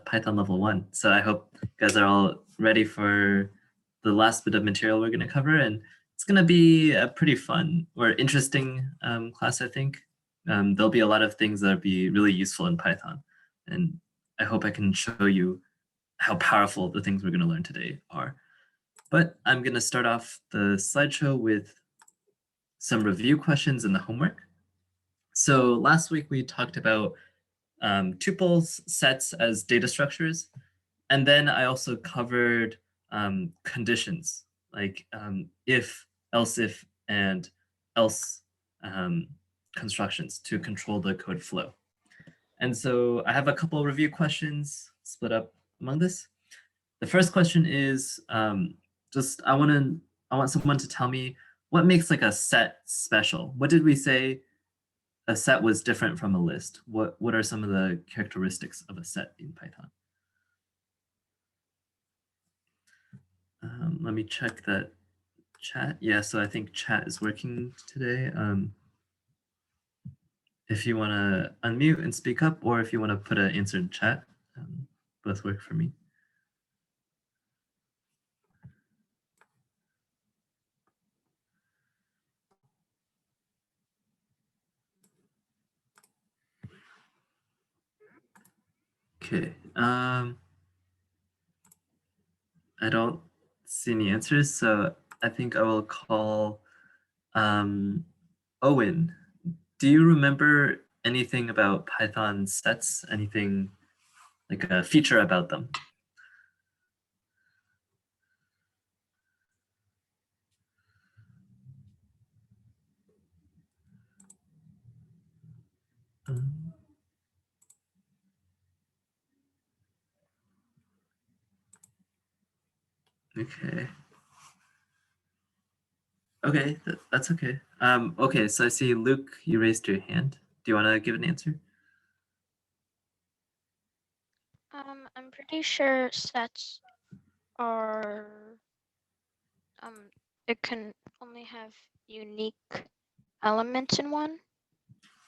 Python level 1. So I hope you guys are all ready for the last bit of material we're going to cover. And it's going to be a pretty fun or interesting class, I think. There'll be a lot of things that'll be really useful in Python. And I hope I can show you how powerful the things we're going to learn today are. But I'm going to start off the slideshow with some review questions in the homework. So last week we talked about tuples sets as data structures. And then I also covered conditions like if, else if, and else constructions to control the code flow. And so I have a couple review questions split up among this. The first question is I want someone to tell me what makes like a set special. What did we say a set was different from a list? What are some of the characteristics of a set in Python? Let me check that chat. Yeah, so I think chat is working today. If you want to unmute and speak up, or if you want to put an answer in chat, both work for me. Okay. I don't see any answers, so I think I will call Owen. Do you remember anything about Python sets? Anything like a feature about them? Okay. Okay, that's okay. Okay, so I see Luke, you raised your hand. Do you want to give an answer? I'm pretty sure sets are it can only have unique elements in one.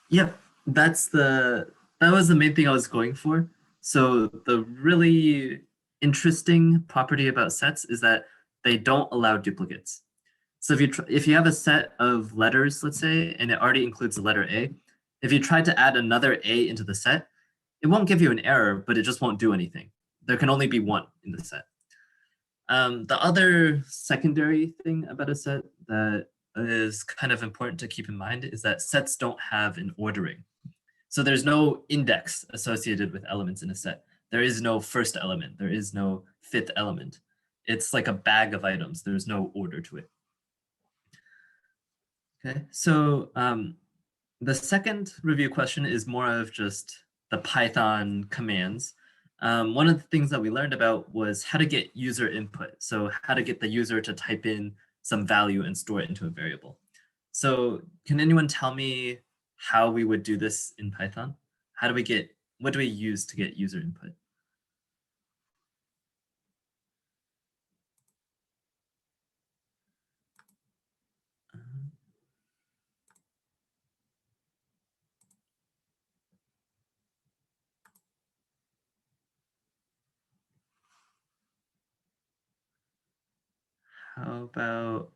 Yep, that was the main thing I was going for. So the really interesting property about sets is that they don't allow duplicates. So if you have a set of letters, let's say, and it already includes the letter A, if you try to add another A into the set, it won't give you an error, but it just won't do anything. There can only be one in the set. The other secondary thing about a set that is kind of important to keep in mind is that sets don't have an ordering. So there's no index associated with elements in a set. There is no first element. There is no fifth element. It's like a bag of items. There's no order to it. Okay, so the second review question is more of just the Python commands. One of the things that we learned about was how to get user input. So how to get the user to type in some value and store it into a variable. So can anyone tell me how we would do this in Python? What do we use to get user input? How about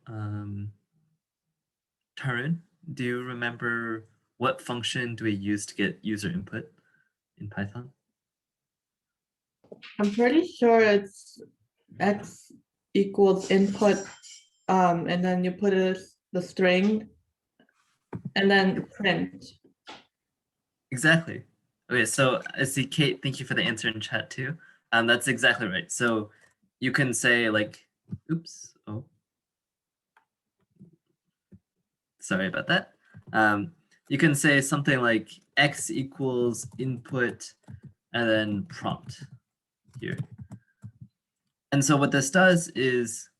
Tarun? Do you remember what function do we use to get user input in Python? I'm pretty sure it's x equals input, and then you put the string, and then print. Exactly. Okay, so I see Kate, thank you for the answer in chat too. That's exactly right. So you can say like, oops, oh, sorry about that. You can say something like x equals input and then prompt here. And so what this does is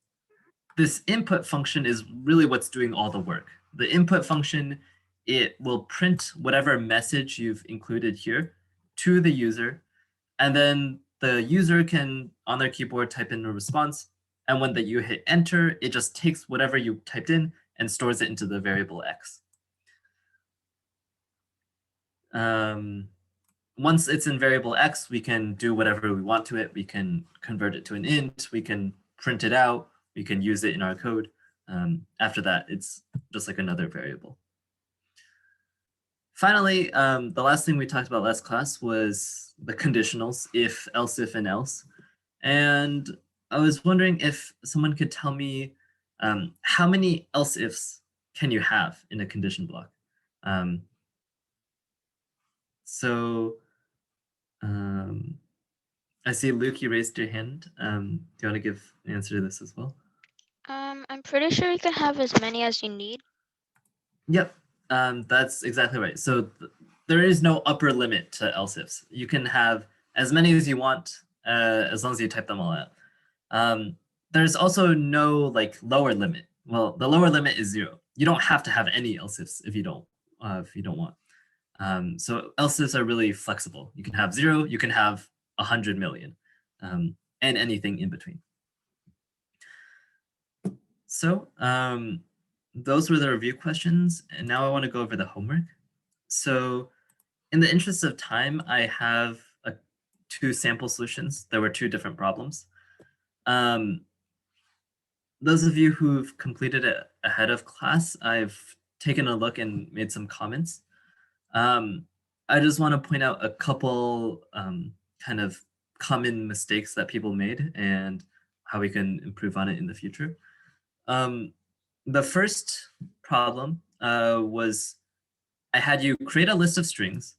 this input function is really what's doing all the work. The input function, it will print whatever message you've included here to the user. And then the user can, on their keyboard, type in a response. And when you hit enter, it just takes whatever you typed in and stores it into the variable x. once it's in variable x, we can do whatever we want to it. We can convert it to an int, we can print it out, we can use it in our code. After that, it's just like another variable. Finally, the last thing we talked about last class was the conditionals, if, else if, and else. And I was wondering if someone could tell me how many else ifs can you have in a condition block? I see Luke, you raised your hand. Do you want to give an answer to this as well? I'm pretty sure you can have as many as you need. Yep, that's exactly right. So there is no upper limit to else ifs. You can have as many as you want, as long as you type them all out. There's also no like lower limit. Well, the lower limit is 0. You don't have to have any else ifs if you don't want. So else ifs are really flexible. You can have 0, you can have 100 million, and anything in between. So those were the review questions, and now I want to go over the homework. So in the interest of time, I have 2 sample solutions. There were 2 different problems. Those of you who've completed it ahead of class, I've taken a look and made some comments. I just want to point out a couple kind of common mistakes that people made and how we can improve on it in the future. The first problem was I had you create a list of strings,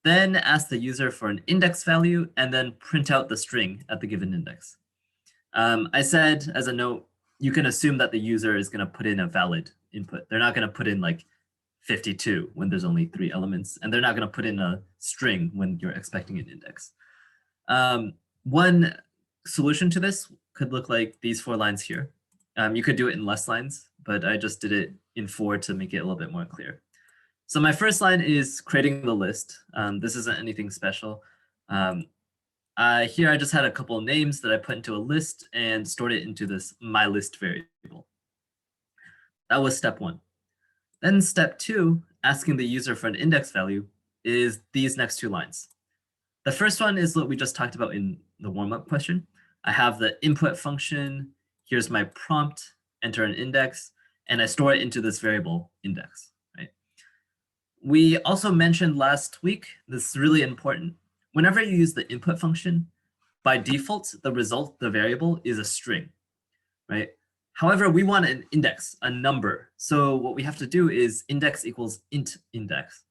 then ask the user for an index value, and then print out the string at the given index. I said as a note, you can assume that the user is going to put in a valid input. They're not going to put in like 52 when there's only 3 elements, and they're not going to put in a string when you're expecting an index. One solution to this could look like these 4 lines here. You could do it in less lines, but I just did it in 4 to make it a little bit more clear. So my first line is creating the list. This isn't anything special. Here I just had a couple of names that I put into a list and stored it into this mylist variable. That was step 1. Then step 2, asking the user for an index value, is these next 2 lines. The first one is what we just talked about in the warm-up question. I have the input function, here's my prompt, enter an index, and I store it into this variable index, right? We also mentioned last week, this is really important. Whenever you use the input function, by default, the result, the variable, is a string, right? However, we want an index, a number. So what we have to do is index equals int index.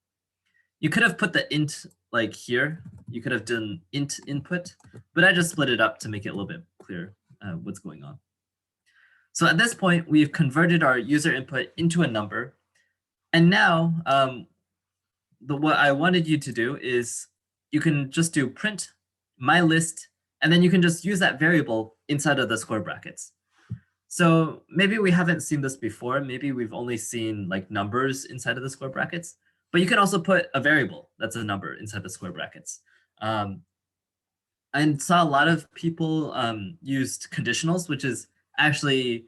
You could have put the int like here. You could have done int input, but I just split it up to make it a little bit clearer what's going on. So at this point, we've converted our user input into a number. And now what I wanted you to do is you can just do print mylist, and then you can just use that variable inside of the square brackets. So maybe we haven't seen this before. Maybe we've only seen like numbers inside of the square brackets, but you can also put a variable that's a number inside the square brackets. I saw a lot of people used conditionals, which is actually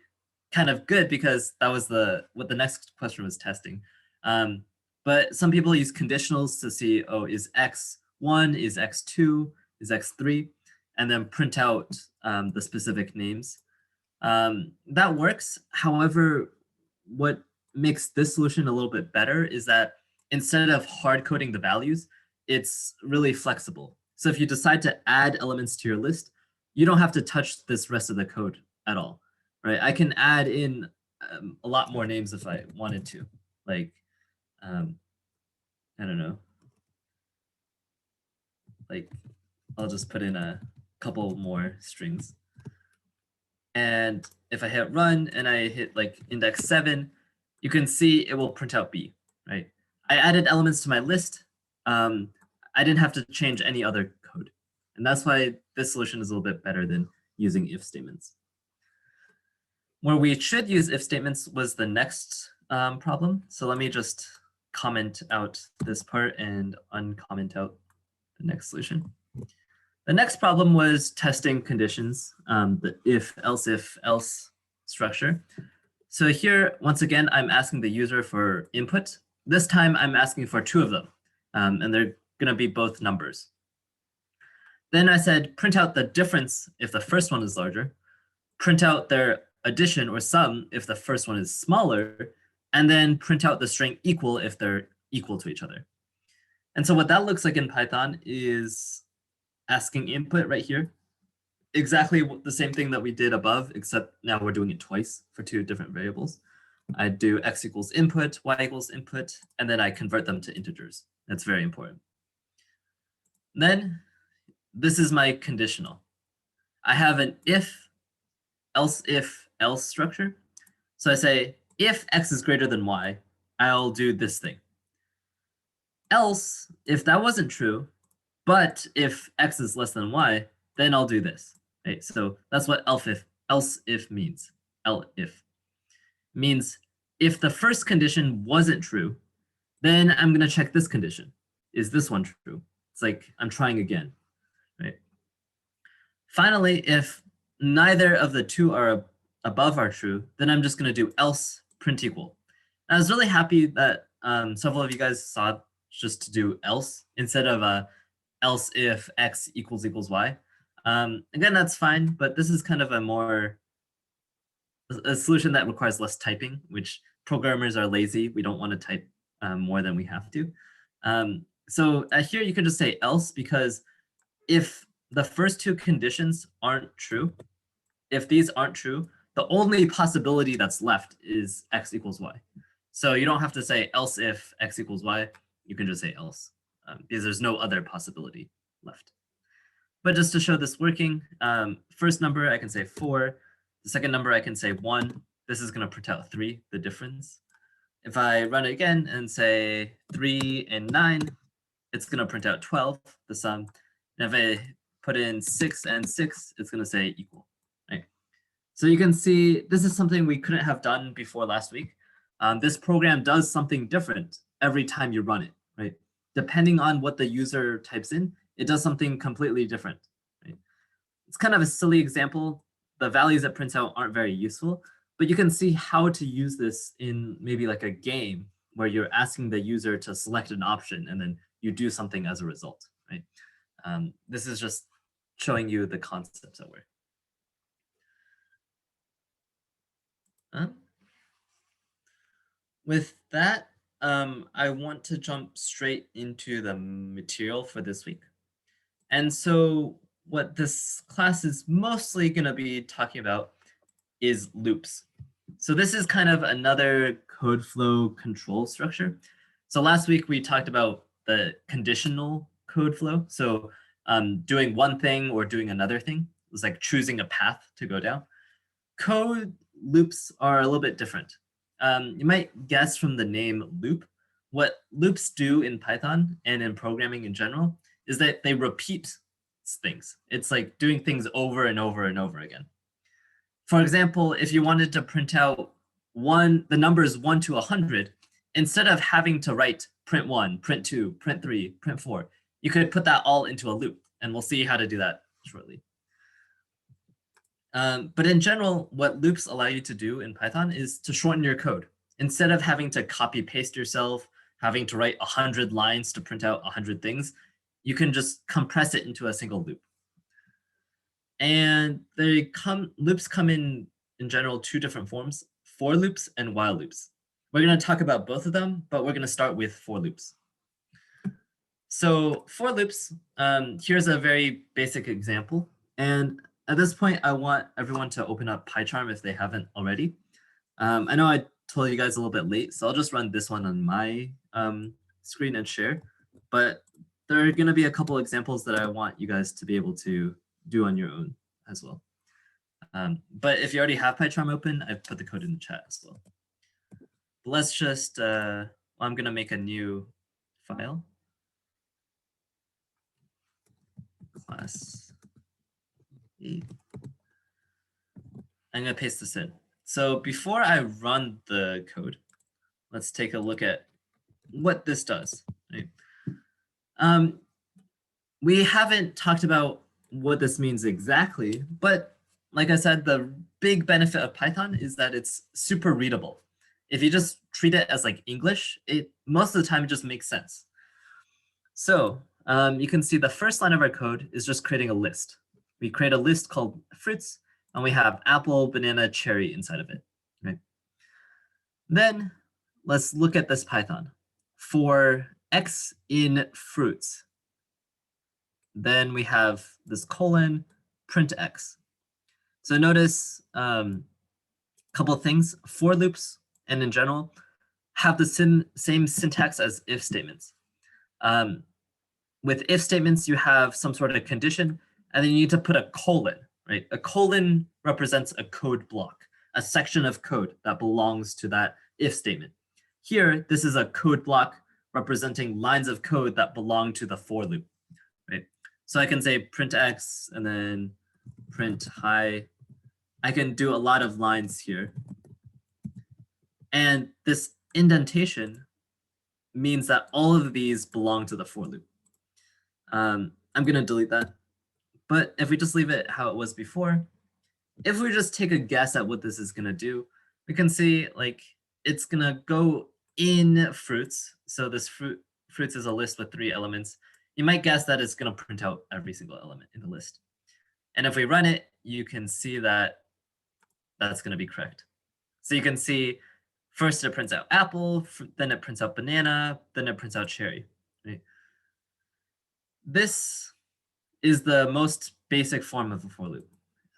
kind of good because that was what the next question was testing. But some people use conditionals to see, oh, is x1, is x2, is x3, and then print out the specific names. That works. However, what makes this solution a little bit better is that instead of hard coding the values, it's really flexible. So if you decide to add elements to your list, you don't have to touch this rest of the code at all, right? I can add in a lot more names if I wanted to, like, I don't know, like I'll just put in a couple more strings. And if I hit run and I hit like index 7, you can see it will print out B, right? I added elements to my list. I didn't have to change any other code. And that's why this solution is a little bit better than using if statements. Where we should use if statements was the next problem. So let me just comment out this part and uncomment out the next solution. The next problem was testing conditions, the if, else structure. So here, once again, I'm asking the user for input. This time I'm asking for 2 of them, and they're gonna be both numbers. Then I said print out the difference if the first one is larger, print out their addition or sum if the first one is smaller, and then print out the string equal if they're equal to each other. And so what that looks like in Python is asking input right here, exactly the same thing that we did above, except now we're doing it twice for two different variables. I do x equals input, y equals input, and then I convert them to integers. That's very important. Then this is my conditional. I have an if, else structure. So I say, if x is greater than y, I'll do this thing. Else, if that wasn't true, but if x is less than y, then I'll do this. Right? So that's what else if means. If means if the first condition wasn't true, then I'm going to check this condition. Is this one true? It's like I'm trying again. Right? Finally, if neither of the two are above are true, then I'm just going to do else print equal. And I was really happy that several of you guys saw just to do else instead of else if x equals y. Again, that's fine, but this is kind of a solution that requires less typing, which programmers are lazy. We don't want to type more than we have to. So here you can just say else, because if the first two conditions aren't true, if these aren't true, the only possibility that's left is x equals y. So you don't have to say else if x equals y. You can just say else, because there's no other possibility left. But just to show this working, first number I can say 4. The second number I can say 1. This is going to print out 3, the difference. If I run it again and say 3 and 9, it's going to print out 12, the sum. And if I put in 6 and 6, it's going to say equal. Right? So you can see this is something we couldn't have done before last week. This program does something different every time you run it, right? Depending on what the user types in, it does something completely different. Right? It's kind of a silly example. The values it prints out aren't very useful, but you can see how to use this in maybe like a game where you're asking the user to select an option and then you do something as a result, right? This is just showing you the concepts at work. With that, I want to jump straight into the material for this week. And so what this class is mostly going to be talking about is loops. So this is kind of another code flow control structure. So last week we talked about the conditional code flow. So doing one thing or doing another thing. It was like choosing a path to go down. Code loops are a little bit different. You might guess from the name loop, what loops do in Python and in programming in general is that they repeat things. It's like doing things over and over and over again. For example, if you wanted to print out the numbers 1 to 100, instead of having to write print 1, print 2, print 3, print 4, you could put that all into a loop, and we'll see how to do that shortly. But in general, what loops allow you to do in Python is to shorten your code. Instead of having to copy paste yourself, having to write 100 lines to print out 100 things, you can just compress it into a single loop. And loops come in general 2 different forms, for loops and while loops. We're going to talk about both of them, but we're going to start with for loops. So for loops, here's a very basic example. And at this point, I want everyone to open up PyCharm if they haven't already. I know I told you guys a little bit late, so I'll just run this one on my screen and share. But there are going to be a couple examples that I want you guys to be able to do on your own as well. But if you already have PyCharm open, I've put the code in the chat as well. But let's just, I'm going to make a new file. Class. I'm going to paste this in. So before I run the code, let's take a look at what this does. Right? We haven't talked about what this means exactly, but like I said, the big benefit of Python is that it's super readable. If you just treat it as like English, most of the time it just makes sense. So you can see the first line of our code is just creating a list. We create a list called fruits, and we have apple, banana, cherry inside of it. Right? Then let's look at this Python. For x in fruits, then we have this colon, print x. So notice a couple of things. For loops and in general have the same syntax as if statements. With if statements, you have some sort of condition, and then you need to put a colon, right? A colon represents a code block, a section of code that belongs to that if statement. Here, this is a code block representing lines of code that belong to the for loop, right? So I can say print x and then print hi. I can do a lot of lines here. And this indentation means that all of these belong to the for loop. I'm going to delete that. But if we just leave it how it was before, if we just take a guess at what this is going to do, we can see like it's going to go in fruits. So this fruits is a list with 3 elements. You might guess that it's going to print out every single element in the list. And if we run it, you can see that that's going to be correct. So you can see first it prints out apple, then it prints out banana, then it prints out cherry. Right? This is the most basic form of a for loop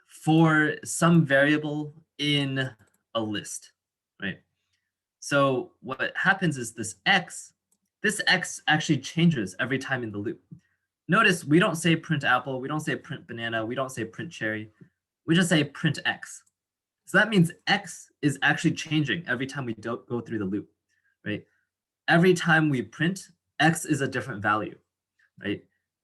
for some variable in a list, right? So what happens is this x actually changes every time in the loop. Notice we don't say print apple, we don't say print banana, we don't say print cherry, we just say print x. So that means x is actually changing every time we don't go through the loop, right? Every time we print, x is a different value, right?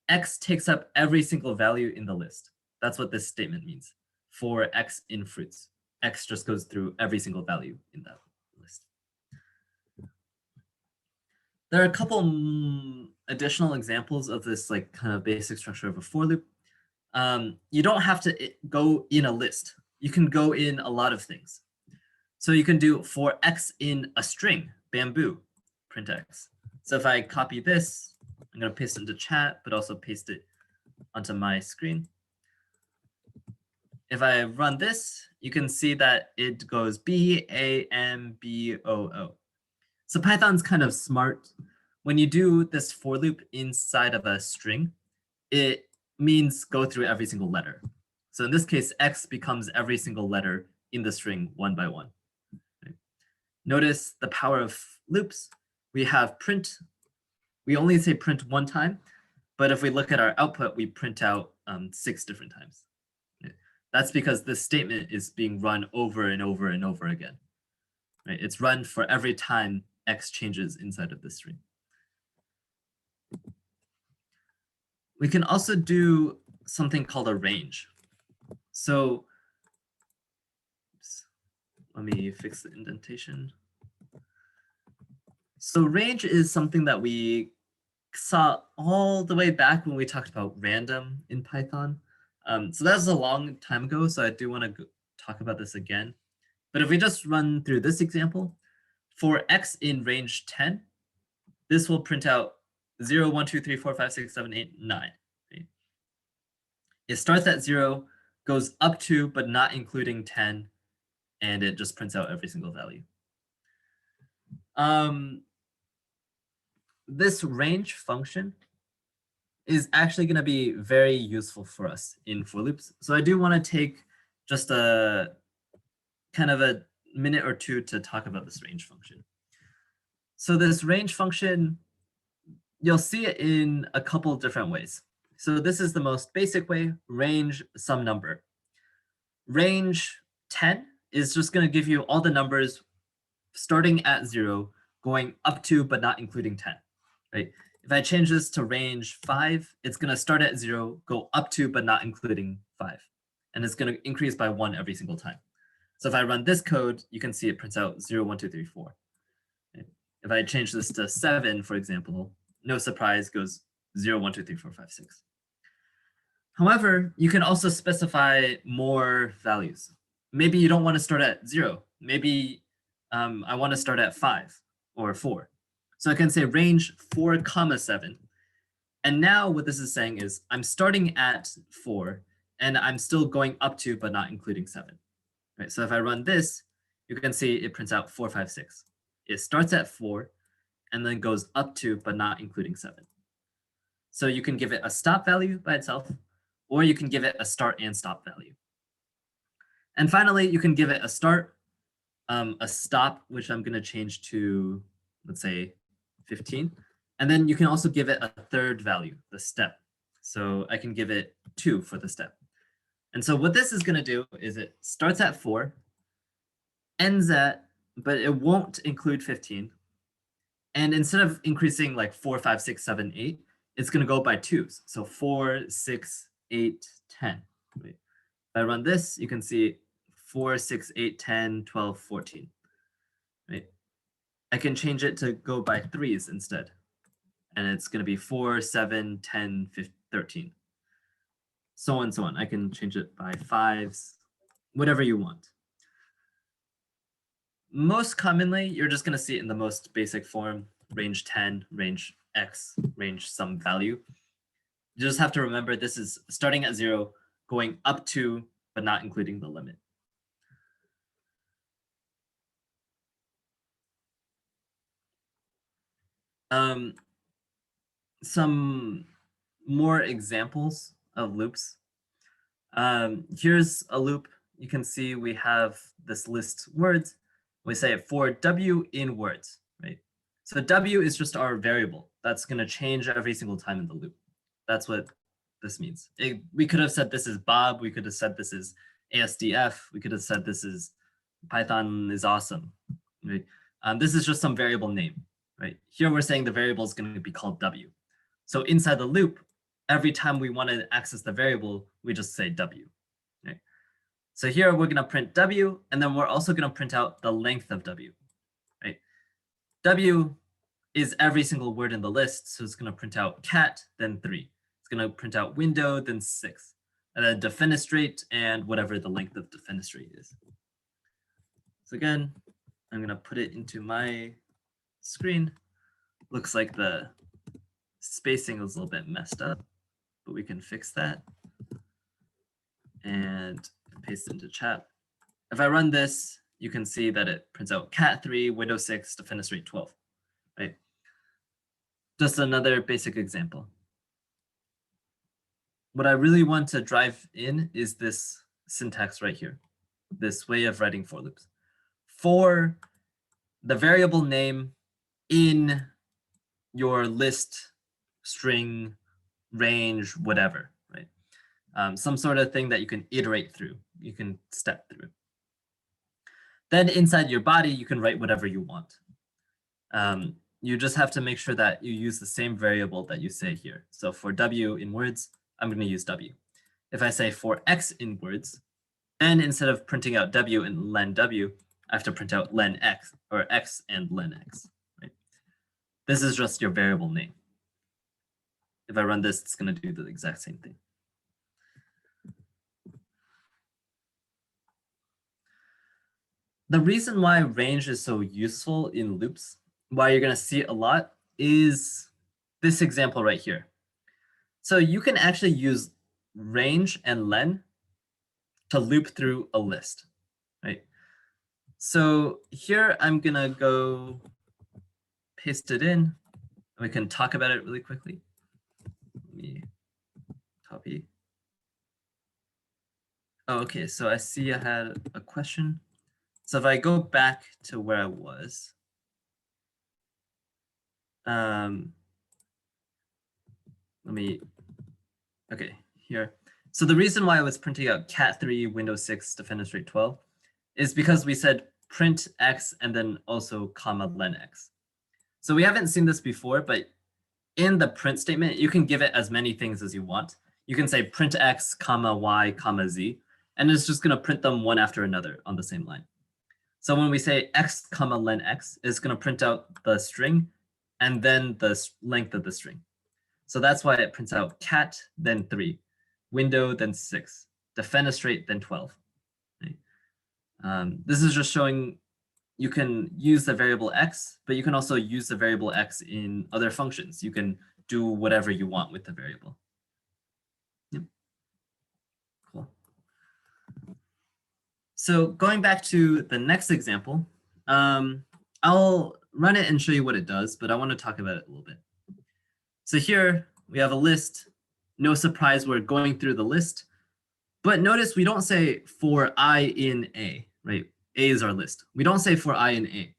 X takes up every single value in the list. That's what this statement means. For x in fruits, x just goes through every single value in that list. There are a couple additional examples of this like kind of basic structure of a for loop. You don't have to go in a list. You can go in a lot of things. So you can do for x in a string, bamboo, print x. So if I copy this, I'm going to paste it into chat, but also paste it onto my screen. If I run this, you can see that it goes B-A-M-B-O-O. So Python's kind of smart. When you do this for loop inside of a string, it means go through every single letter. So in this case, x becomes every single letter in the string one by one. Right? Notice the power of loops. We have print. We only say print one time, but if we look at our output, we print out 6 different times. Right? That's because this statement is being run over and over and over again. Right? It's run for every time x changes inside of the string. We can also do something called a range. So let me fix the indentation. So range is something that we saw all the way back when we talked about random in Python. So that was a long time ago, so I do want to talk about this again. But if we just run through this example, for x in range 10, this will print out 0, 1, 2, 3, 4, 5, 6, 7, 8, 9. Right? It starts at 0, goes up to, but not including 10, and it just prints out every single value. This range function is actually going to be very useful for us in for loops. So I do want to take just a kind of a minute or two to talk about this range function. So this range function, you'll see it in a couple different ways. So this is the most basic way, range some number. Range 10 is just going to give you all the numbers starting at 0, going up to but not including 10. Right? If I change this to range 5, it's going to start at 0, go up to but not including 5. And it's going to increase by 1 every single time. So if I run this code, you can see it prints out 0, 1, 2, 3, 4. Right? If I change this to 7, for example, no surprise, goes 0, 1, 2, 3, 4, 5, 6. However, you can also specify more values. Maybe you don't want to start at 0. Maybe I want to start at 5 or 4. So I can say range 4, 7. And now what this is saying is I'm starting at 4 and I'm still going up to, but not including 7. Right? So if I run this, you can see it prints out 4, 5, 6. It starts at 4 and then goes up to, but not including 7. So you can give it a stop value by itself, or you can give it a start and stop value. And finally, you can give it a start, a stop, which I'm going to change to, let's say, 15. And then you can also give it a third value, the step. So I can give it 2 for the step. And so what this is going to do is it starts at 4, ends at, but it won't include 15. And instead of increasing like 4, 5, 6, 7, 8, it's going to go by 2s. So 4, 6, 8, 10. Right? If I run this, you can see 4, 6, 8, 10, 12, 14. Right? I can change it to go by 3s instead. And it's going to be 4, 7, 10, 15, 13. So on and so on. I can change it by 5s, whatever you want. Most commonly, you're just going to see it in the most basic form, range 10, range x, range some value. You just have to remember this is starting at 0, going up to, but not including the limit. Some more examples of loops. Here's a loop. You can see we have this list words. We say for w in words, right? So w is just our variable. That's going to change every single time in the loop. That's what this means. We could have said this is Bob. We could have said this is ASDF. We could have said this is Python is awesome. Right? This is just some variable name. Right? Here we're saying the variable is going to be called w. So inside the loop, every time we want to access the variable, we just say w. Right? So here we're going to print w, and then we're also going to print out the length of w. Right? W is every single word in the list, so it's going to print out cat, then 3. It's going to print out window, then 6. And then defenestrate and whatever the length of defenestrate is. So again, I'm going to put it into my screen. Looks like the spacing is a little bit messed up, but we can fix that and paste it into chat. If I run this, you can see that it prints out cat 3, window 6, defenestrate 12, right? Just another basic example. What I really want to drive in is this syntax right here, this way of writing for loops. For the variable name in your list, string, range, whatever, right? Some sort of thing that you can iterate through, you can step through. Then inside your body, you can write whatever you want. You just have to make sure that you use the same variable that you say here. So for w in words, I'm going to use w. If I say for x in words, then instead of printing out w and len w, I have to print out len x, or x and len x. Right? This is just your variable name. If I run this, it's going to do the exact same thing. The reason why range is so useful in loops, why you're going to see it a lot, is this example right here. So you can actually use range and len to loop through a list, right? So here I'm going to go paste it in, and we can talk about it really quickly. Let me copy. Oh, okay, so I see I had a question. So if I go back to where I was, okay, here. So the reason why I was printing out cat 3, Windows 6, defenestrate 12 is because we said print x and then also comma len x. So we haven't seen this before, but in the print statement, you can give it as many things as you want. You can say print x, comma y, comma z, and it's just going to print them one after another on the same line. So when we say x, comma len x, it's going to print out the string and then the length of the string. So that's why it prints out cat, then 3, window, then 6, defenestrate, then 12. Right? This is just showing you can use the variable x, but you can also use the variable x in other functions. You can do whatever you want with the variable. Yep. Cool. So going back to the next example, I'll run it and show you what it does, but I want to talk about it a little bit. So here we have a list. No surprise, we're going through the list. But notice we don't say for I in A, right? A is our list. We don't say for I in A.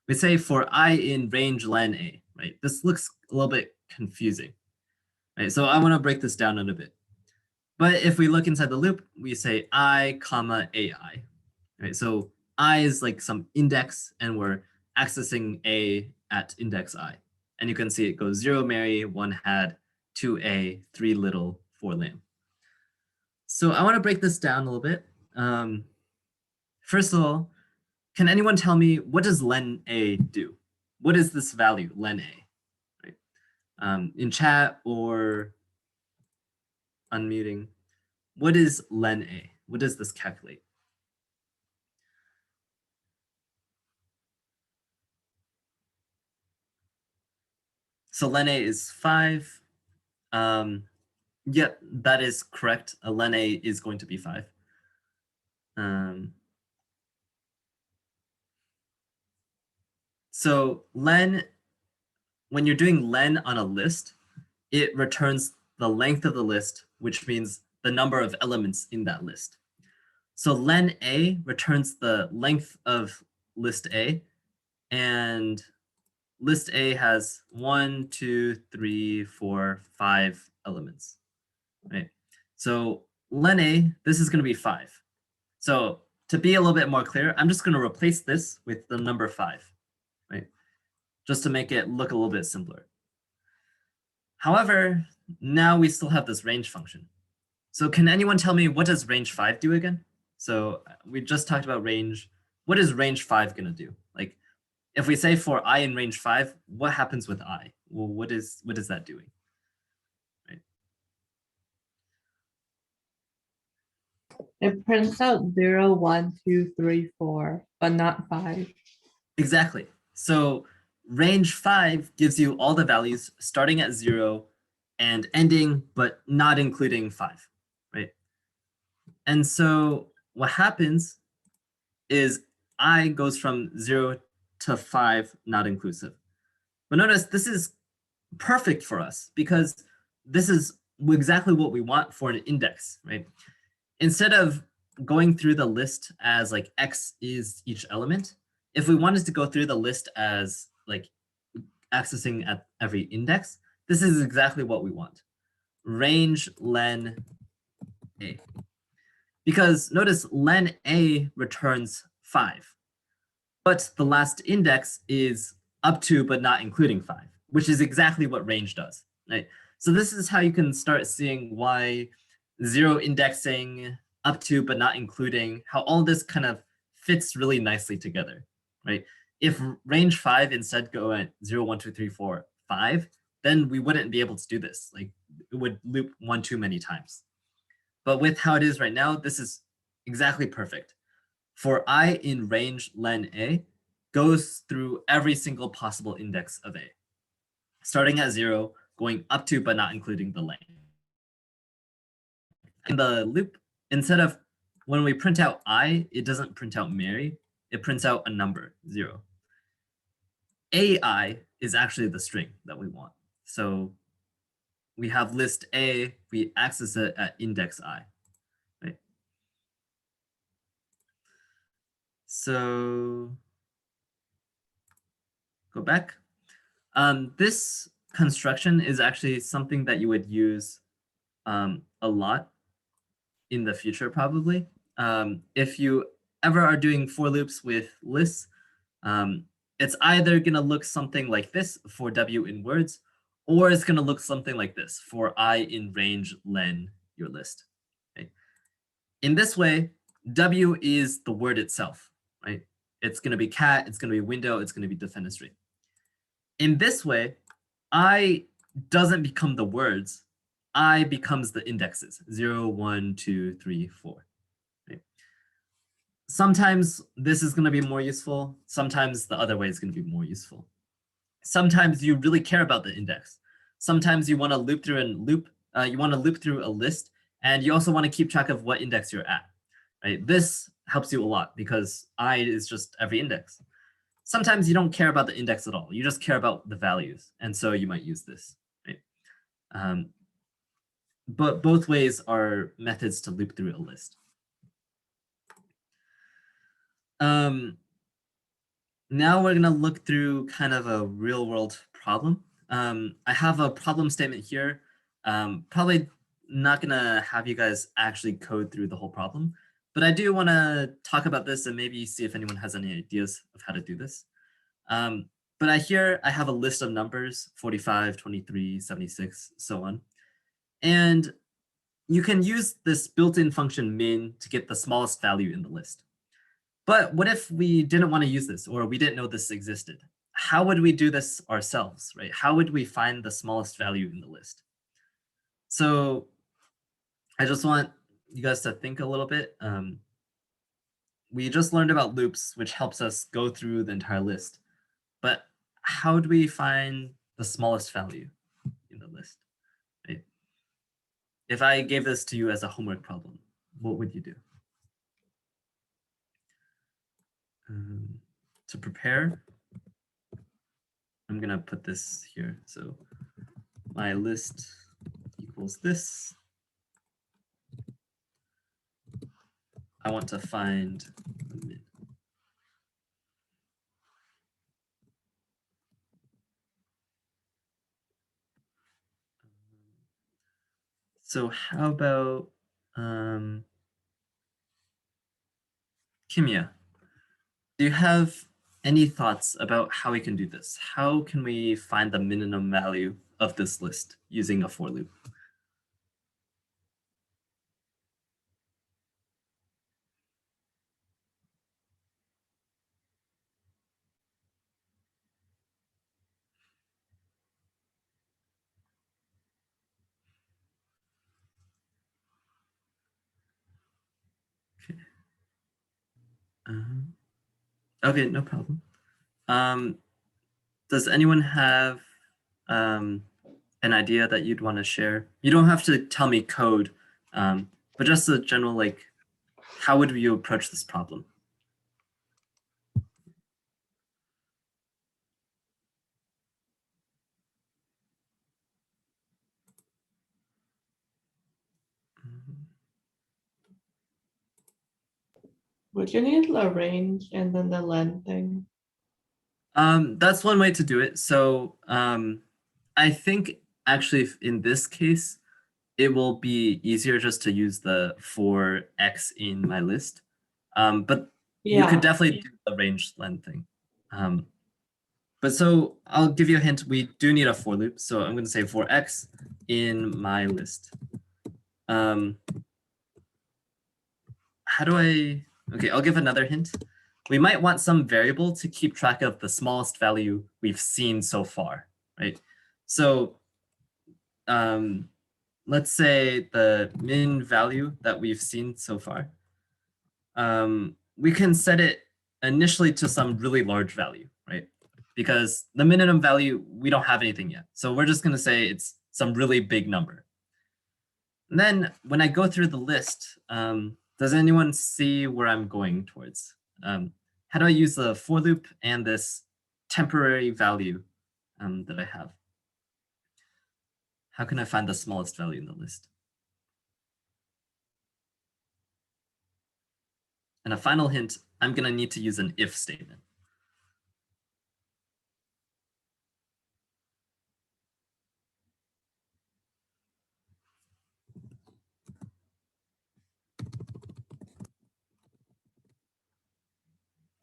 We say for I in range len A, right? This looks a little bit confusing, right? So I want to break this down a bit. But if we look inside the loop, we say I comma AI, right? So I is like some index and we're accessing A at index I. And you can see it goes 0 Mary, 1 had, 2A, 3 little, 4 lamb. So I want to break this down a little bit. First of all, can anyone tell me what does len A do? What is this value, len A? Right? In chat or unmuting, what is len A? What does this calculate? So len A is 5. Yep, that is correct. A len A is going to be 5. So len, when you're doing len on a list, it returns the length of the list, which means the number of elements in that list. So len A returns the length of list A, and list A has 1, 2, 3, 4, 5 elements, right? So len A, this is going to be 5. So to be a little bit more clear, I'm just going to replace this with the number 5, right? Just to make it look a little bit simpler. However, now we still have this range function. So can anyone tell me what does range 5 do again? So we just talked about range. What is range 5 going to do? Like if we say for I in range 5, what happens with I? Well, what is that doing? Right. It prints out 0, 1, 2, 3, 4, but not 5. Exactly. So range 5 gives you all the values starting at 0 and ending, but not including 5, right? And so what happens is I goes from 0 to 5, not inclusive. But notice this is perfect for us because this is exactly what we want for an index, right? Instead of going through the list as like X is each element, if we wanted to go through the list as like accessing at every index, this is exactly what we want. Range len A. Because notice len A returns 5, but the last index is up to but not including 5, which is exactly what range does, right? So this is how you can start seeing why 0 indexing, up to but not including, how all this kind of fits really nicely together, right? If range 5 instead go at 0, 1, 2, 3, 4, 5, then we wouldn't be able to do this. Like it would loop 1 too many times. But with how it is right now, this is exactly perfect. For I in range len A goes through every single possible index of A, starting at 0, going up to but not including the length. In the loop, instead of when we print out I, it doesn't print out Mary, it prints out a number, 0. AI is actually the string that we want. So we have list A, we access it at index I, right? So go back. This construction is actually something that you would use a lot in the future, probably. If you ever are doing for loops with lists, it's either going to look something like this for W in words, or it's going to look something like this for I in range len your list. Okay? In this way, W is the word itself, right? It's going to be cat, it's going to be window, it's going to be defenestrate. In this way, I doesn't become the words, I becomes the indexes, 0, 1, 2, 3, 4. Right? Sometimes this is going to be more useful. Sometimes the other way is going to be more useful. Sometimes you really care about the index. sometimes you want to loop through a list, and you also want to keep track of what index you're at, right? This helps you a lot because I is just every index. Sometimes you don't care about the index at all. You just care about the values, and so you might use this, right? But both ways are methods to loop through a list. Now we're gonna look through kind of a real world problem. I have a problem statement here. Probably not gonna have you guys actually code through the whole problem, but I do wanna talk about this and maybe see if anyone has any ideas of how to do this. But I have a list of numbers, 45, 23, 76, so on. And you can use this built-in function min to get the smallest value in the list. But what if we didn't want to use this, or we didn't know this existed? How would we do this ourselves, right? How would we find the smallest value in the list? So I just want you guys to think a little bit. We just learned about loops, which helps us go through the entire list. But how do we find the smallest value in the list, right? If I gave this to you as a homework problem, what would you do? To prepare, I'm gonna put this here. So my list equals this. I want to find the min. So how about Kimia? Do you have any thoughts about how we can do this? How can we find the minimum value of this list using a for loop? Okay. Okay, no problem. Does anyone have an idea that you'd want to share? You don't have to tell me code, but just a general, like, how would you approach this problem? Would you need the range and then the len thing? That's one way to do it. So I think actually in this case, it will be easier just to use the for x in my list. But you could definitely do the range len thing. But so I'll give you a hint. We do need a for loop. So I'm going to say for x in my list. How do I? Okay, I'll give another hint. We might want some variable to keep track of the smallest value we've seen so far, right? So let's say the min value that we've seen so far. We can set it initially to some really large value, right? Because the minimum value, we don't have anything yet. So we're just going to say it's some really big number. And then when I go through the list, does anyone see where I'm going towards? How do I use the for loop and this temporary value that I have? How can I find the smallest value in the list? And a final hint, I'm going to need to use an if statement.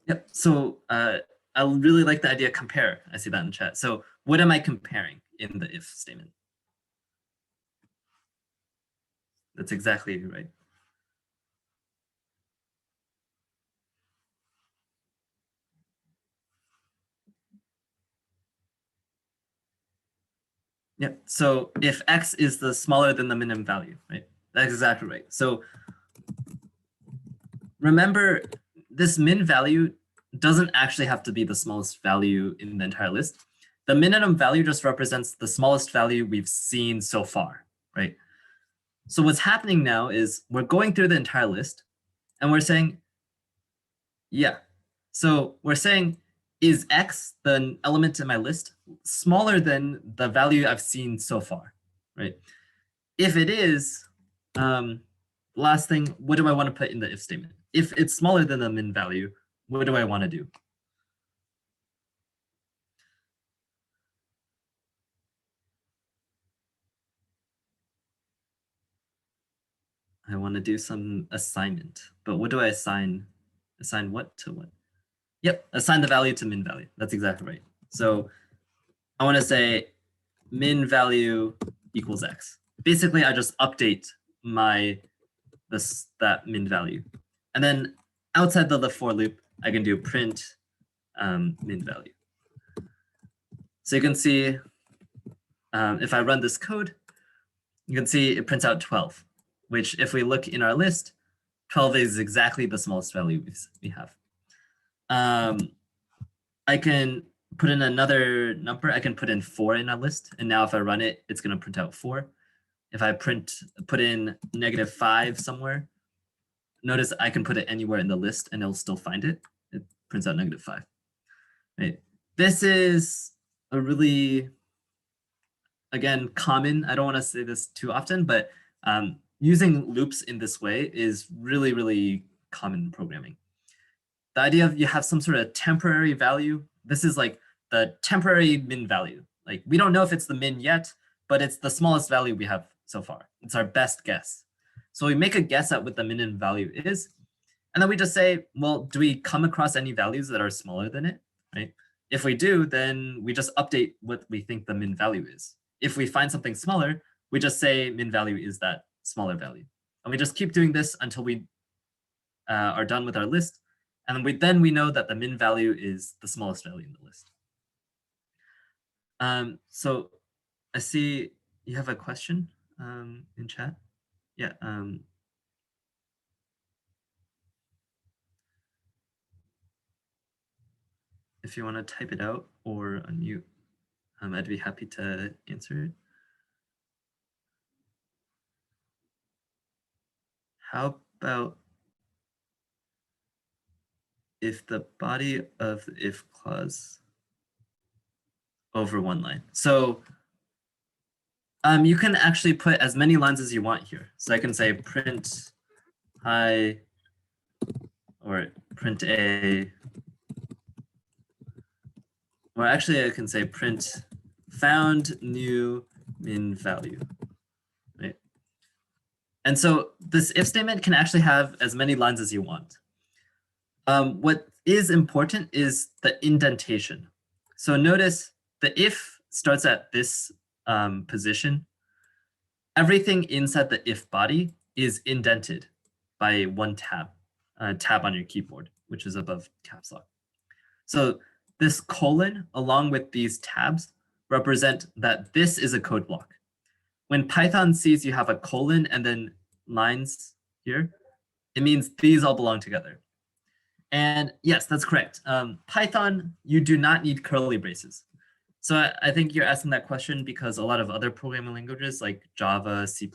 Yep, so I really like the idea compare. I see that in chat. So what am I comparing in the if statement? That's exactly right. Yep, so if x is the smaller than the minimum value, right? That's exactly right. So remember, this min value doesn't actually have to be the smallest value in the entire list. The minimum value just represents the smallest value we've seen so far, right? So what's happening now is we're going through the entire list and we're saying, yeah. So we're saying, is X, the element in my list, smaller than the value I've seen so far, right? If it is, last thing, what do I want to put in the if statement? If it's smaller than the min value, what do I want to do? I want to do some assignment, but what do I assign? Assign what to what? Yep, assign the value to min value. That's exactly right. So I want to say min value equals X. Basically, I just update that min value. And then outside the for loop, I can do print min value. So you can see if I run this code, you can see it prints out 12, which if we look in our list, 12 is exactly the smallest value we have. I can put in another number. I can put in 4 in our list. And now if I run it, it's going to print out 4. If I put in -5 somewhere, notice I can put it anywhere in the list and it'll still find it. It prints out -5. Right. This is a really, again, common. I don't want to say this too often, but using loops in this way is really, really common in programming. The idea of you have some sort of temporary value. This is like the temporary min value. Like we don't know if it's the min yet, but it's the smallest value we have so far. It's our best guess. So we make a guess at what the minimum value is. And then we just say, well, do we come across any values that are smaller than it, right? If we do, then we just update what we think the min value is. If we find something smaller, we just say min value is that smaller value. And we just keep doing this until we are done with our list. And then we know that the min value is the smallest value in the list. So I see you have a question in chat. Yeah. If you want to type it out or unmute, I'd be happy to answer it. How about if the body of the if clause over one line? So you can actually put as many lines as you want here. So I can say print hi or print a, or actually I can say print found new min value, right? And so this if statement can actually have as many lines as you want. What is important is the indentation. So notice the if starts at this position. Everything inside the if body is indented by one tab on your keyboard, which is above caps lock. So this colon along with these tabs represent that this is a code block. When Python sees you have a colon and then lines here, it means these all belong together. And yes, that's correct. Python, you do not need curly braces. So I think you're asking that question because a lot of other programming languages like Java, C++,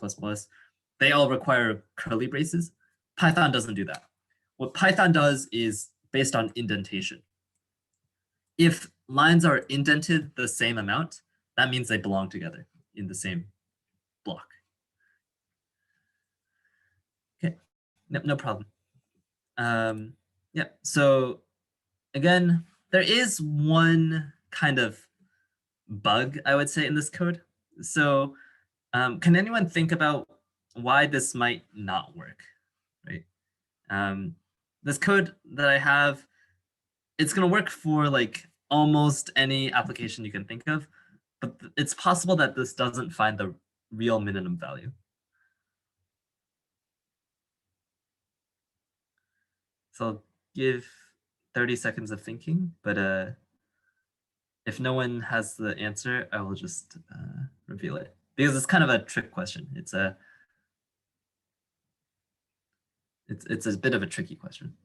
they all require curly braces. Python doesn't do that. What Python does is based on indentation. If lines are indented the same amount, that means they belong together in the same block. Okay, no problem. Yeah, so again, there is one kind of bug, I would say, in this code. So can anyone think about why this might not work, right? This code that I have, it's going to work for like almost any application you can think of, but it's possible that this doesn't find the real minimum value. So I'll give 30 seconds of thinking, but if no one has the answer, I will just reveal it because it's kind of a trick question. It's a bit of a tricky question.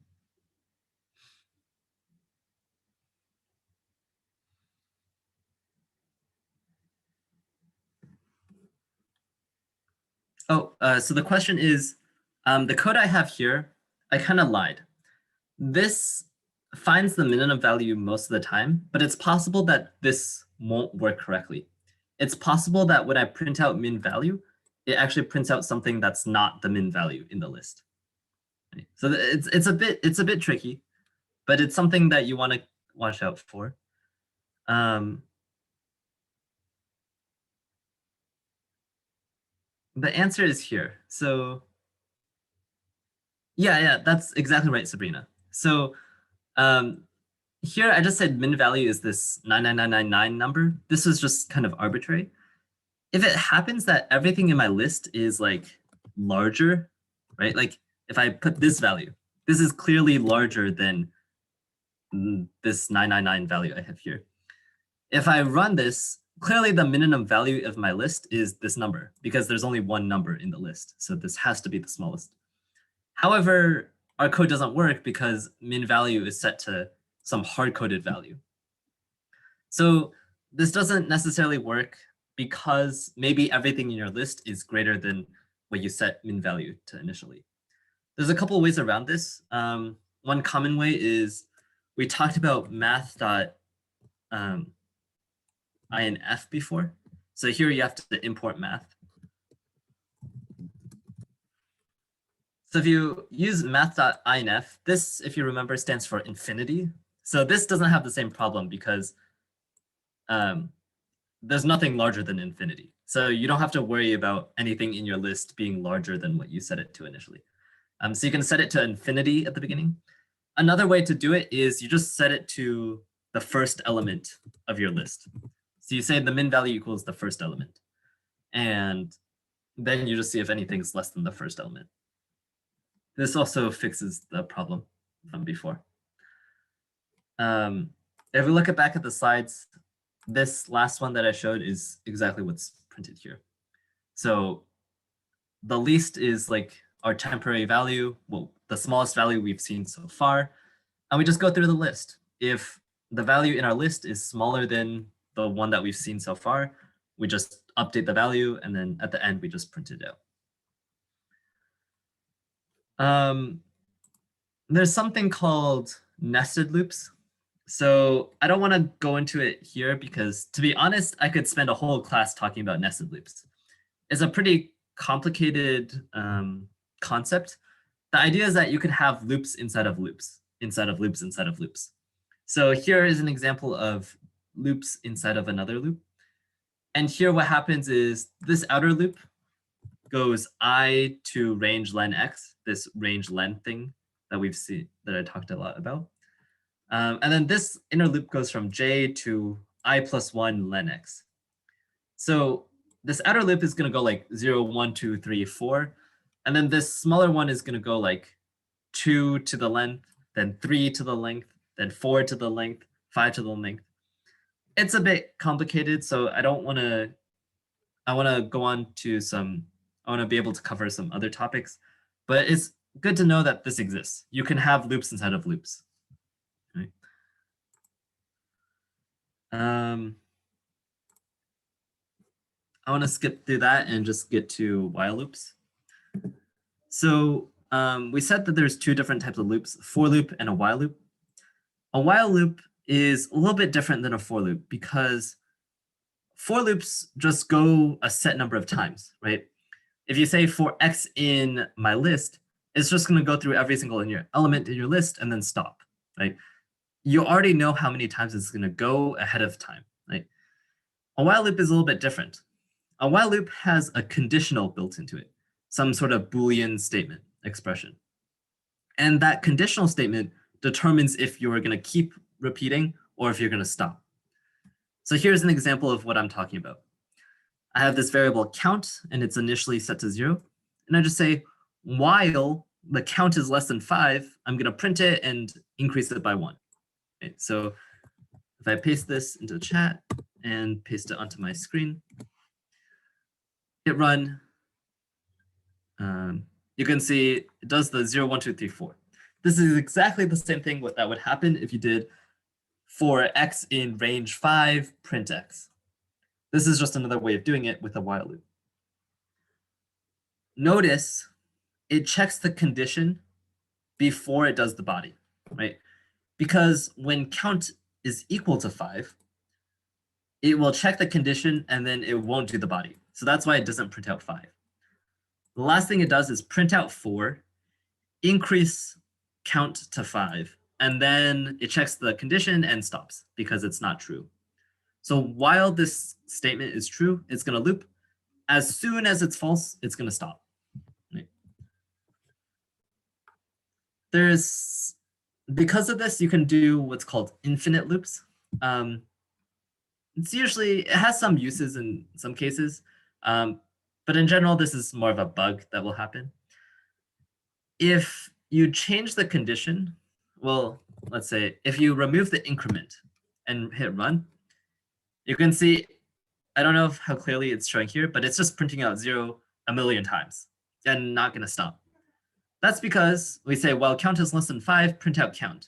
So the question is, the code I have here, I kind of lied. This finds the minimum value most of the time, but it's possible that this won't work correctly. It's possible that when I print out min value, it actually prints out something that's not the min value in the list. Right? So it's a bit tricky, but it's something that you want to watch out for. The answer is here. So yeah, that's exactly right, Sabrina. So here I just said min value is this 99999 number. This was just kind of arbitrary. If it happens that everything in my list is like larger, right? Like if I put this value, this is clearly larger than this 999 value I have here. If I run this, clearly the minimum value of my list is this number because there's only one number in the list. So this has to be the smallest. However, our code doesn't work because min value is set to some hard-coded value. So this doesn't necessarily work because maybe everything in your list is greater than what you set min value to initially. There's a couple of ways around this. One common way is we talked about math.inf before. So here you have to import math. So if you use math.inf, this, if you remember, stands for infinity. So this doesn't have the same problem because there's nothing larger than infinity. So you don't have to worry about anything in your list being larger than what you set it to initially. So you can set it to infinity at the beginning. Another way to do it is you just set it to the first element of your list. So you say the min value equals the first element. And then you just see if anything's less than the first element. This also fixes the problem from before. If we look back at the slides, this last one that I showed is exactly what's printed here. So the least is like our temporary value, well, the smallest value we've seen so far. And we just go through the list. If the value in our list is smaller than the one that we've seen so far, we just update the value, and then at the end, we just print it out. There's something called nested loops. So I don't want to go into it here because, to be honest, I could spend a whole class talking about nested loops. It's a pretty complicated concept. The idea is that you could have loops inside of loops, inside of loops, inside of loops. So here is an example of loops inside of another loop. And here what happens is this outer loop goes I to range len x, this range len thing that we've seen, that I talked a lot about. And then this inner loop goes from j to I plus 1 len x. So this outer loop is going to go like 0, 1, 2, 3, 4. And then this smaller one is going to go like 2 to the length, then 3 to the length, then 4 to the length, 5 to the length. It's a bit complicated, so I want to go on to I want to be able to cover some other topics, but it's good to know that this exists. You can have loops inside of loops. Right? I want to skip through that and just get to while loops. So we said that there's two different types of loops, for loop and a while loop. A while loop is a little bit different than a for loop because for loops just go a set number of times, right? If you say for x in my list, it's just going to go through every single element in your list and then stop, right? You already know how many times it's going to go ahead of time, right? A while loop is a little bit different. A while loop has a conditional built into it, some sort of Boolean statement expression. And that conditional statement determines if you're going to keep repeating or if you're going to stop. So here's an example of what I'm talking about. I have this variable count, and it's initially set to 0. And I just say, while the count is less than 5, I'm going to print it and increase it by 1. Okay, so if I paste this into the chat and paste it onto my screen, hit run, you can see it does the 0, 1, 2, 3, 4. This is exactly the same thing that would happen if you did for x in range 5, print x. This is just another way of doing it with a while loop. notice it checks the condition before it does the body, right? Because when count is equal to 5, it will check the condition and then it won't do the body. So that's why it doesn't print out 5. The last thing it does is print out 4, increase count to 5, and then it checks the condition and stops because it's not true. So while this statement is true, it's going to loop. As soon as it's false, it's going to stop. Right? Because of this, you can do what's called infinite loops. It has some uses in some cases, but in general, this is more of a bug that will happen. If you change the condition, well, let's say if you remove the increment and hit run, you can see, I don't know how clearly it's showing here, but it's just printing out 0 a million times and not going to stop. That's because we say, while count is less than 5, print out count.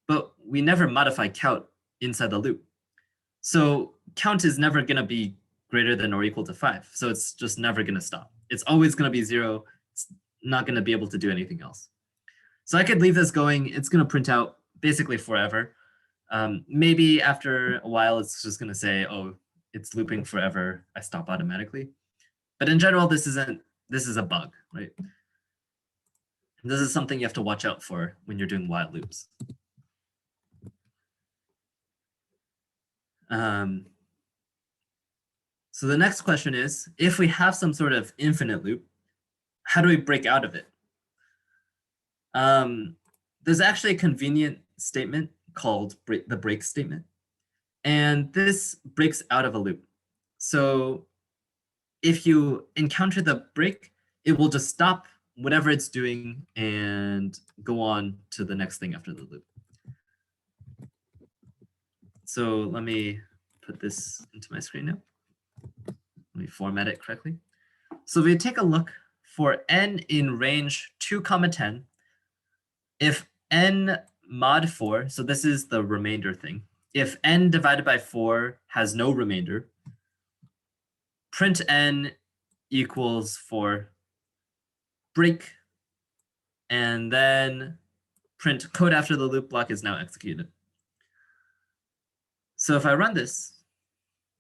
But we never modify count inside the loop. So count is never going to be greater than or equal to 5. So it's just never going to stop. It's always going to be 0. It's not going to be able to do anything else. So I could leave this going. It's going to print out basically forever. Maybe after a while, it's just going to say, oh, it's looping forever. I stop automatically. But in general, this is a bug, right? This is something you have to watch out for when you're doing while loops. So the next question is, if we have some sort of infinite loop, how do we break out of it? There's actually a convenient statement called the break statement. And this breaks out of a loop. So if you encounter the break, it will just stop whatever it's doing and go on to the next thing after the loop. So let me put this into my screen now. Let me format it correctly. So if we take a look for n in range 2, 10, if n mod 4, so this is the remainder thing. If n divided by 4 has no remainder, print n equals 4, break, and then print code after the loop block is now executed. So if I run this,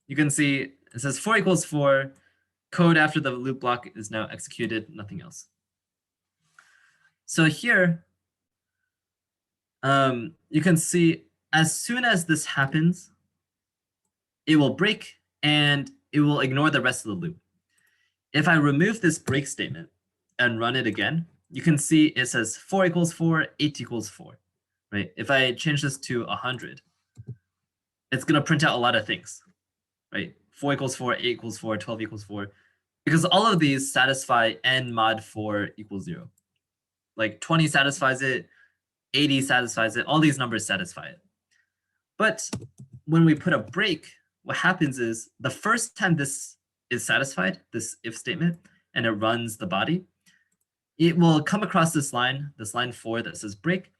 you can see it says 4 equals 4, code after the loop block is now executed, nothing else. So here, you can see as soon as this happens, it will break and it will ignore the rest of the loop. If I remove this break statement and run it again, you can see it says 4 equals 4, 8 equals 4, right? If I change this to 100, it's going to print out a lot of things, right? 4 equals 4, 8 equals 4, 12 equals 4, because all of these satisfy n mod 4 equals 0. Like 20 satisfies it, 80 satisfies it, all these numbers satisfy it. But when we put a break, what happens is the first time this is satisfied, this if statement, and it runs the body, it will come across this line 4 that says break,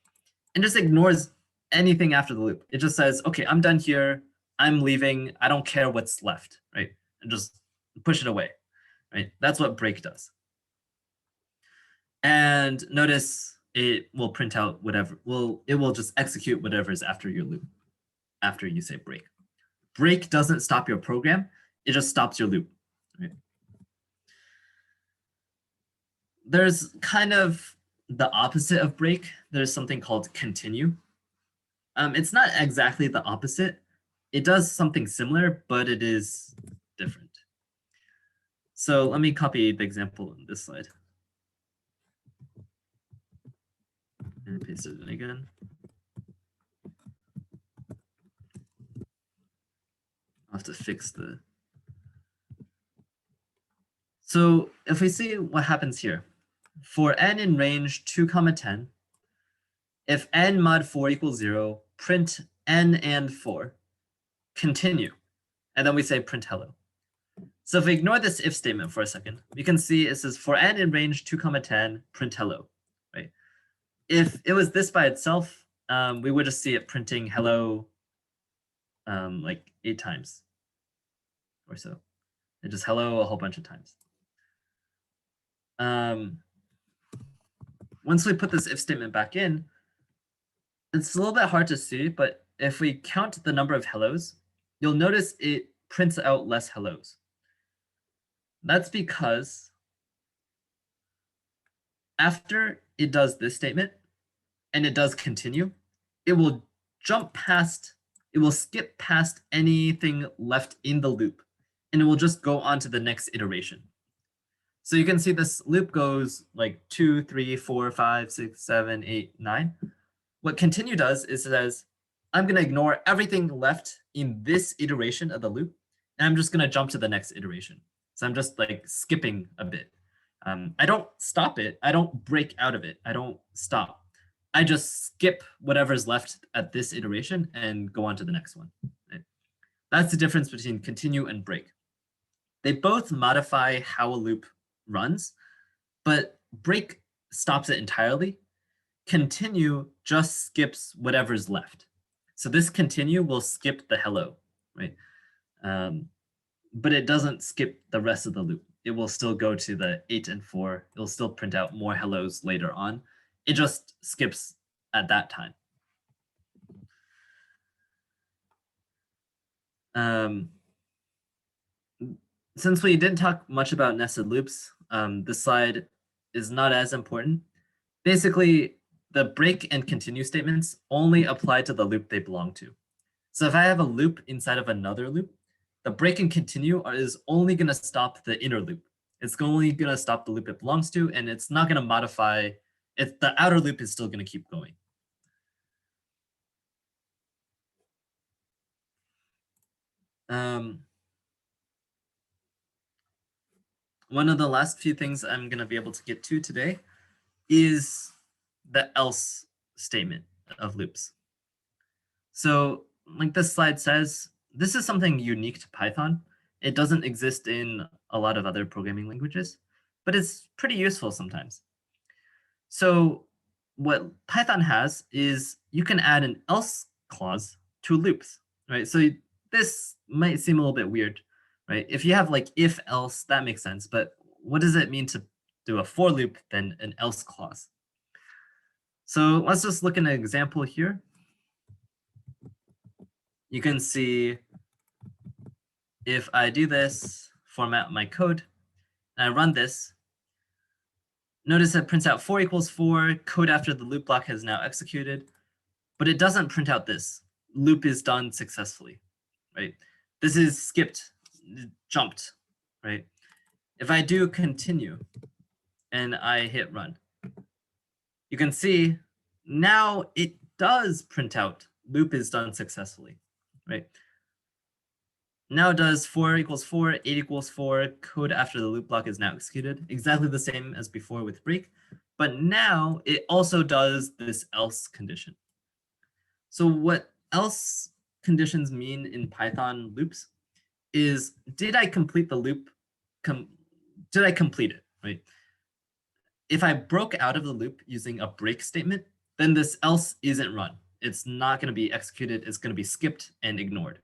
and just ignores anything after the loop. It just says, okay, I'm done here. I'm leaving. I don't care what's left, right? And just push it away, right? That's what break does. And notice it will print out whatever. It will just execute whatever is after your loop, after you say break. Break doesn't stop your program. It just stops your loop, right? There's kind of the opposite of break. There's something called continue. It's not exactly the opposite. It does something similar, but it is different. So let me copy the example in this slide. And paste it in again. I'll have to fix the... So if we see what happens here, for n in range 2, 10, if n mod 4 equals 0, print n and 4, continue, and then we say print hello. So if we ignore this if statement for a second, we can see it says for n in range 2, 10, print hello, right? If it was this by itself, we would just see it printing hello like 8 times or so. And just hello a whole bunch of times. once we put this if statement back in, it's a little bit hard to see, but if we count the number of hellos, you'll notice it prints out less hellos. That's because after it does this statement and it does continue, it will skip past anything left in the loop, and it will just go on to the next iteration. So you can see this loop goes like 2, 3, 4, 5, 6, 7, 8, 9. What continue does is it says, I'm going to ignore everything left in this iteration of the loop, and I'm just going to jump to the next iteration. So I'm just like skipping a bit. I don't stop it. I don't break out of it. I don't stop. I just skip whatever's left at this iteration and go on to the next one. Right? That's the difference between continue and break. They both modify how a loop runs, but break stops it entirely. Continue just skips whatever's left. So this continue will skip the hello, right? But it doesn't skip the rest of the loop. It will still go to the 8 and 4. It'll still print out more hellos later on. It just skips at that time. Since we didn't talk much about nested loops, this slide is not as important. Basically, the break and continue statements only apply to the loop they belong to. So if I have a loop inside of another loop, the break and continue is only going to stop the inner loop. It's only going to stop the loop it belongs to, and it's not going to modify it. The outer loop is still going to keep going. One of the last few things I'm going to be able to get to today is the else statement of loops. So like this slide says, this is something unique to Python. It doesn't exist in a lot of other programming languages, but it's pretty useful sometimes. So what Python has is you can add an else clause to loops, right? So this might seem a little bit weird, right? If you have like if else, that makes sense, but what does it mean to do a for loop than an else clause? So let's just look at an example here. You can see if I do this, format my code, and I run this, notice it prints out 4 equals 4, code after the loop block has now executed, but it doesn't print out this. Loop is done successfully, right? This is skipped, jumped, right? If I do continue and I hit run, you can see now it does print out loop is done successfully, right? Now it does 4 equals 4, 8 equals 4, code after the loop block is now executed, exactly the same as before with break, but now it also does this else condition. So what else conditions mean in Python loops is, did I complete the loop? Did I complete it, right? If I broke out of the loop using a break statement, then this else isn't run. It's not going to be executed. It's going to be skipped and ignored.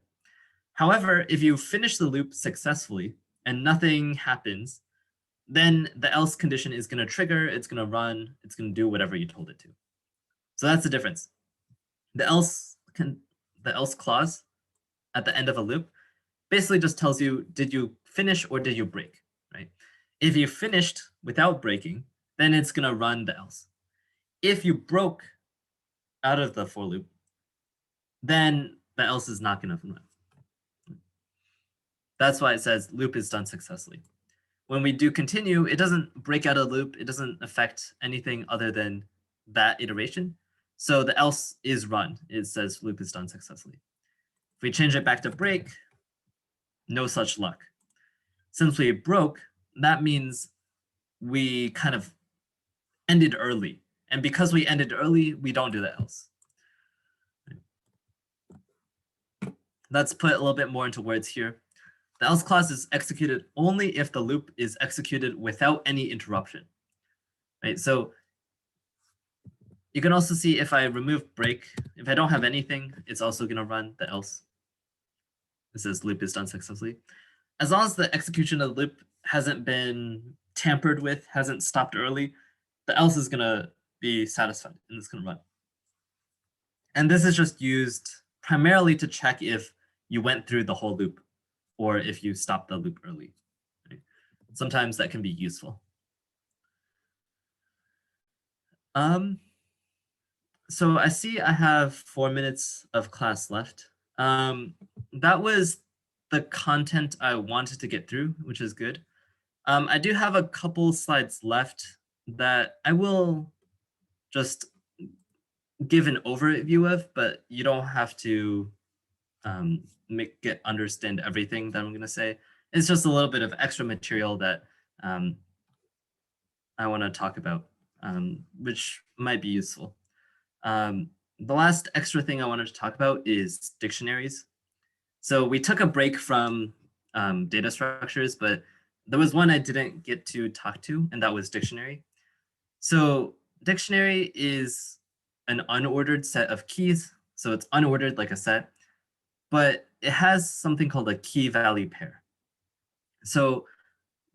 However, if you finish the loop successfully and nothing happens, then the else condition is going to trigger, it's going to run, it's going to do whatever you told it to. So that's the difference. The else clause at the end of a loop basically just tells you, did you finish or did you break, right? If you finished without breaking, then it's going to run the else. If you broke out of the for loop, then the else is not going to run. That's why it says loop is done successfully. When we do continue, it doesn't break out of the loop. It doesn't affect anything other than that iteration. So the else is run. It says loop is done successfully. If we change it back to break, no such luck. Since we broke, that means we kind of ended early. And because we ended early, we don't do the else. Let's put a little bit more into words here. The else clause is executed only if the loop is executed without any interruption, right? So you can also see if I remove break, if I don't have anything, it's also going to run the else. It says loop is done successfully. As long as the execution of the loop hasn't been tampered with, hasn't stopped early, the else is gonna be satisfied and it's gonna run. And this is just used primarily to check if you went through the whole loop or if you stopped the loop early. Right? Sometimes that can be useful. So I see I have 4 minutes of class left. That was the content I wanted to get through, which is good. I do have a couple slides left that I will just give an overview of, but you don't have to understand everything that I'm going to say. It's just a little bit of extra material that I want to talk about, which might be useful. The last extra thing I wanted to talk about is dictionaries. So we took a break from data structures, but there was one I didn't get to talk to, and that was dictionary. So dictionary is an unordered set of keys. So it's unordered like a set, but it has something called a key value pair. So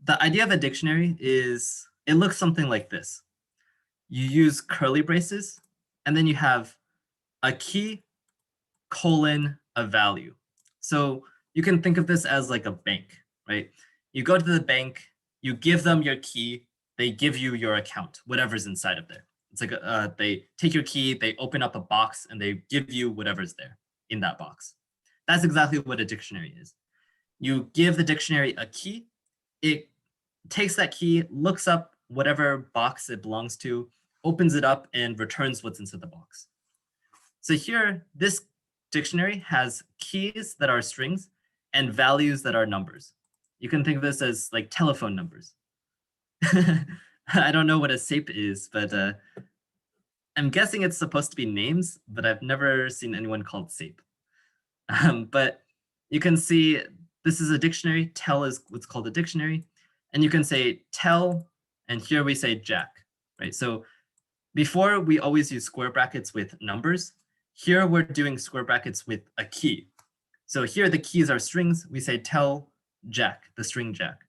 the idea of a dictionary is it looks something like this. You use curly braces, and then you have a key colon a value. So you can think of this as like a bank, right? You go to the bank, you give them your key, they give you your account, whatever's inside of there. It's like they take your key, they open up a box, and they give you whatever's there in that box. That's exactly what a dictionary is. You give the dictionary a key, it takes that key, looks up whatever box it belongs to, opens it up, and returns what's inside the box. So here, this dictionary has keys that are strings and values that are numbers. You can think of this as like telephone numbers. I don't know what a SAPE is, but I'm guessing it's supposed to be names, but I've never seen anyone called SAPE. But you can see this is a dictionary. Tel is what's called a dictionary. And you can say tel, and here we say Jack, right? So before we always use square brackets with numbers. Here we're doing square brackets with a key. So here the keys are strings. We say tel Jack, the string Jack.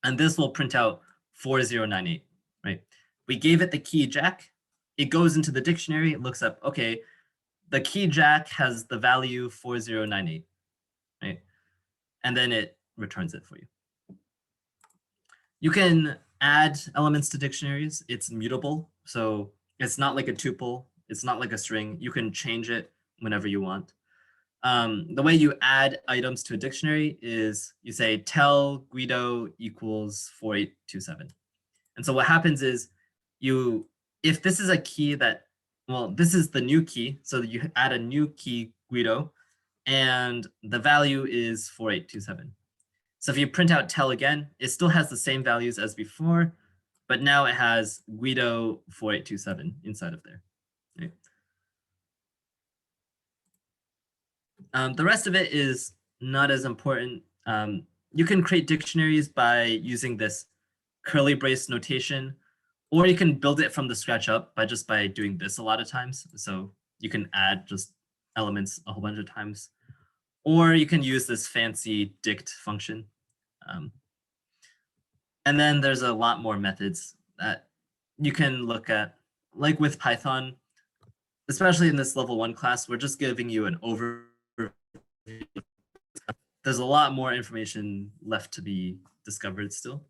And this will print out 4098, right? We gave it the key Jack. It goes into the dictionary, it looks up, okay, the key Jack has the value 4098, right? And then it returns it for you. You can add elements to dictionaries. It's mutable. So it's not like a tuple. It's not like a string. You can change it whenever you want. The way you add items to a dictionary is you say tel Guido equals 4827. And so what happens is if this is a key that, well, this is the new key. So you add a new key Guido and the value is 4827. So if you print out tel again, it still has the same values as before, but now it has Guido 4827 inside of there. Right? The rest of it is not as important. You can create dictionaries by using this curly brace notation, or you can build it from the scratch up by doing this a lot of times. So you can add just elements a whole bunch of times, or you can use this fancy dict function. And then there's a lot more methods that you can look at, like with Python, especially in this level 1 class, we're just giving you an overview. There's a lot more information left to be discovered still.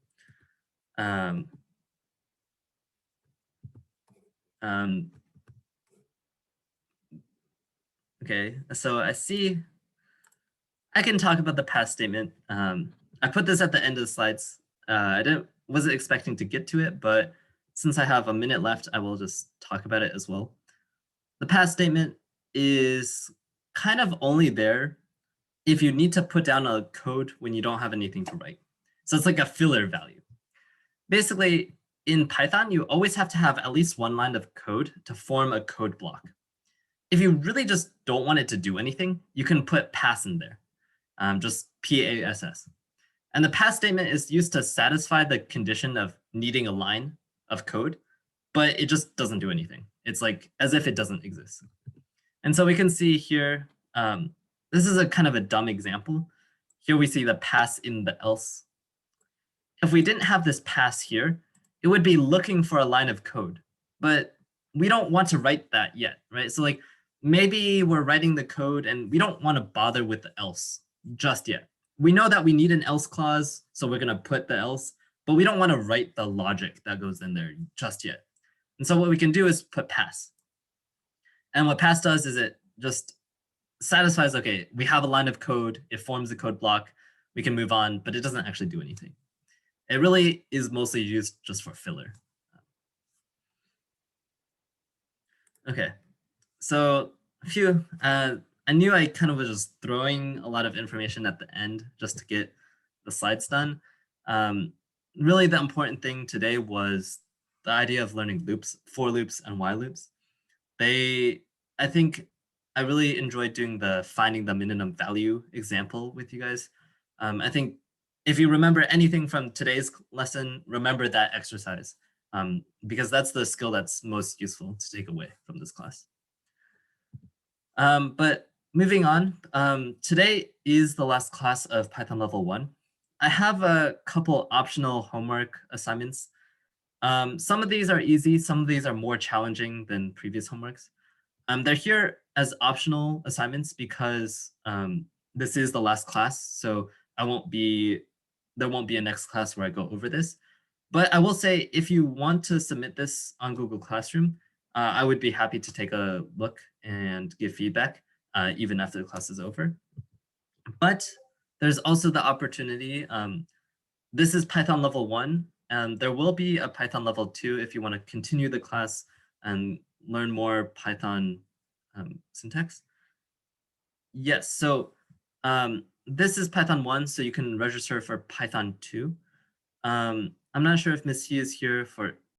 Okay, so I see I can talk about the pass statement. I put this at the end of the slides. I wasn't expecting to get to it, but since I have a minute left, I will just talk about it as well. The pass statement is kind of only there if you need to put down a code when you don't have anything to write. So it's like a filler value. Basically, in Python, you always have to have at least one line of code to form a code block. If you really just don't want it to do anything, you can put pass in there, just PASS. And the pass statement is used to satisfy the condition of needing a line of code, but it just doesn't do anything. It's like as if it doesn't exist. And so we can see here, this is a kind of a dumb example. Here we see the pass in the else. if we didn't have this pass here, it would be looking for a line of code, but we don't want to write that yet, right? So like maybe we're writing the code and we don't want to bother with the else just yet. We know that we need an else clause, so we're going to put the else, but we don't want to write the logic that goes in there just yet. And so what we can do is put pass. And what pass does is it just satisfies, okay, we have a line of code, it forms a code block, we can move on, but it doesn't actually do anything. It really is mostly used just for filler. Okay, so a few, I knew I kind of was just throwing a lot of information at the end just to get the slides done. Really the important thing today was the idea of learning loops, for loops and while loops. I think I really enjoyed doing the finding the minimum value example with you guys. I think if you remember anything from today's lesson, remember that exercise, because that's the skill that's most useful to take away from this class. But moving on, today is the last class of Python level 1. I have a couple optional homework assignments. Some of these are easy, some of these are more challenging than previous homeworks. They're here as optional assignments because this is the last class, so there won't be a next class where I go over this. But I will say, if you want to submit this on Google Classroom, I would be happy to take a look and give feedback even after the class is over. But there's also the opportunity. This is Python level 1. There will be a Python level 2 if you want to continue the class and learn more Python syntax. Yes, so this is Python 1, so you can register for Python 2. I'm not sure if Miss He is here for